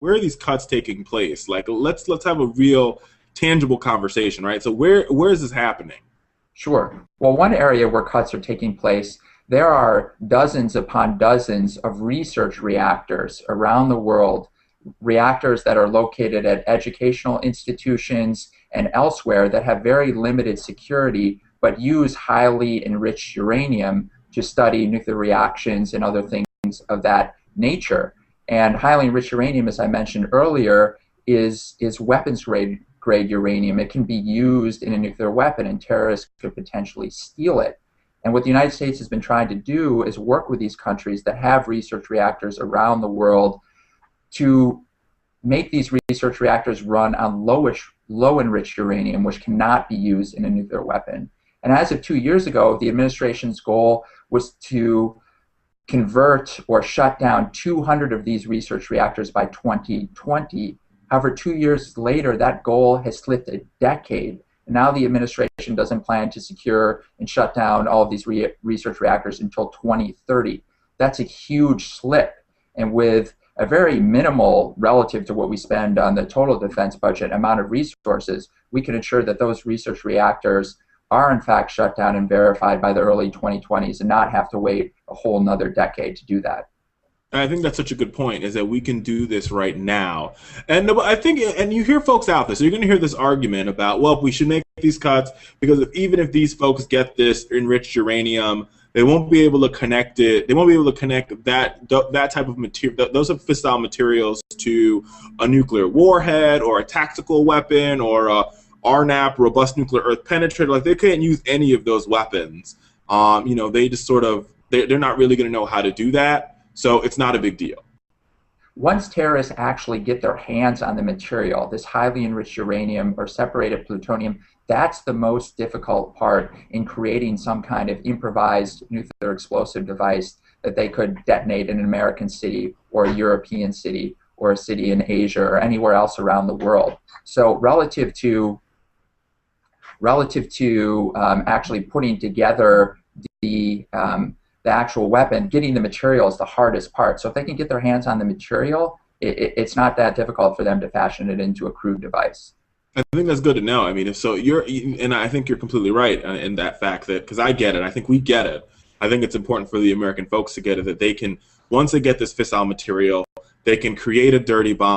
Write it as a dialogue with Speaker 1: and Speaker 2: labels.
Speaker 1: where are these cuts taking place? Like, let's have a real tangible conversation, right? So where is this happening?
Speaker 2: Sure. Well, one area where cuts are taking place, there are dozens upon dozens of research reactors around the world, reactors that are located at educational institutions and elsewhere that have very limited security but use highly enriched uranium to study nuclear reactions and other things of that nature. And highly enriched uranium, as I mentioned earlier, is weapons grade uranium. It can be used in a nuclear weapon, and terrorists could potentially steal it. And what the United States has been trying to do is work with these countries that have research reactors around the world to make these research reactors run on low enriched uranium, which cannot be used in a nuclear weapon. And as of 2 years ago, the administration's goal was to convert or shut down 200 of these research reactors by 2020. However, 2 years later, that goal has slipped a decade. And now the administration doesn't plan to secure and shut down all of these research reactors until 2030. That's a huge slip. And with a very minimal, relative to what we spend on the total defense budget, amount of resources, we can ensure that those research reactors are in fact shut down and verified by the early 2020s and not have to wait a whole nother decade to do that.
Speaker 1: I think that's such a good point, is that we can do this right now. And I think, and you hear folks out there, so you're going to hear this argument about, well, we should make these cuts because even if these folks get this enriched uranium, they won't be able to connect it. They won't be able to connect that type of material, those fissile materials, to a nuclear warhead or a tactical weapon or a RNAP, robust nuclear earth penetrator. Like, they can't use any of those weapons. They just sort of, they're not really going to know how to do that. So it's not a big deal.
Speaker 2: Once terrorists actually get their hands on the material, this highly enriched uranium or separated plutonium, that's the most difficult part in creating some kind of improvised nuclear explosive device that they could detonate in an American city or a European city or a city in Asia or anywhere else around the world. So relative to actually putting together the actual weapon, getting the material is the hardest part. So if they can get their hands on the material, it's not that difficult for them to fashion it into a crude device.
Speaker 1: I think that's good to know. I mean, and I think you're completely right in that fact, that, because I get it, I think we get it. I think it's important for the American folks to get it, that they can, once they get this fissile material, they can create a dirty bomb